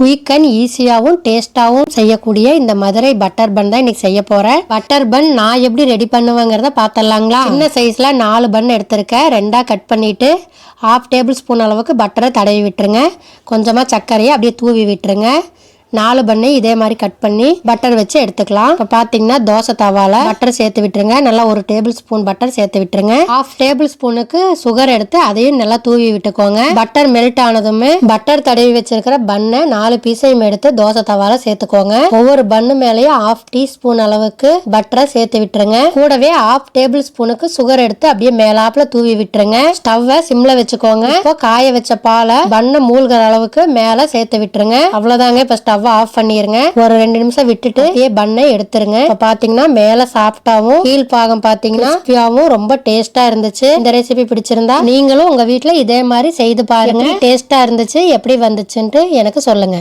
Quick and ஈஸியாகவும் டேஸ்டாகவும் செய்யக்கூடிய இந்த மதுரை பட்டர் பன் தான் இன்னைக்கு செய்ய போறேன். பட்டர் பன் நான் எப்படி ரெடி பண்ணுவேங்கிறத பார்த்துடலாங்களா. சின்ன சைஸ்ல 4 பன் எடுத்திருக்கேன். 2ஆ கட் பண்ணிட்டு 1/2 டேபிள் ஸ்பூன் அளவுக்கு பட்டரை தடவி விட்டுருங்க. கொஞ்சமா சர்க்கரையை அப்படியே தூவி விட்டுருங்க. 4 பண்ணை இதே மாதிரி கட் பண்ணி பட்டர் வச்சு எடுத்துக்கலாம். இப்போ பார்த்தீங்கன்னா தோசை தவால பட்டர் சேர்த்து விட்டுருங்க. நல்லா 1 டேபிள் ஸ்பூன் பட்டர் சேர்த்து விட்டுருங்க. 1/2 டேபிள் ஸ்பூனுக்கு சுகர் எடுத்து அதையும் நல்லா தூவி விட்டுக்கோங்க. பட்டர் மெல்ட் ஆனதுமே பட்டர் தடவி வச்சிருக்கிற பண்ணை 4 பீஸையும் எடுத்து தோசை தவால சேர்த்துக்கோங்க. ஒவ்வொரு பண்ணு மேலேயும் 1/2 டீஸ்பூன் அளவுக்கு பட்டரை சேர்த்து விட்டுருங்க. கூடவே 1/2 டேபிள் ஸ்பூனுக்கு சுகர் எடுத்து அப்படியே மேலாப்புல தூவி விட்டுருங்க. ஸ்டவ்வை சிம்ல வச்சுக்கோங்க. இப்போ காய வச்ச பாலை பண்ணை மூழ்கிற அளவுக்கு மேல சேர்த்து விட்டுருங்க. அவ்வளவுதாங்க. இப்போ ஸ்டவ் ஆஃப் பண்ணிருங்க. ஒரு 2 நிமிஷம் விட்டுட்டு பண்ணை எடுத்துருங்க. இப்ப பாத்தீங்கன்னா மேல சாஃப்டாவும் கீழ் பாகம் பாத்தீங்கன்னா ரொம்ப டேஸ்டா இருந்துச்சு. இந்த ரெசிபி பிடிச்சிருந்தா நீங்களும் உங்க வீட்டுல இதே மாதிரி செய்து பாருங்க. டேஸ்டா இருந்துச்சு, எப்படி வந்துச்சுன்ட்டு எனக்கு சொல்லுங்க.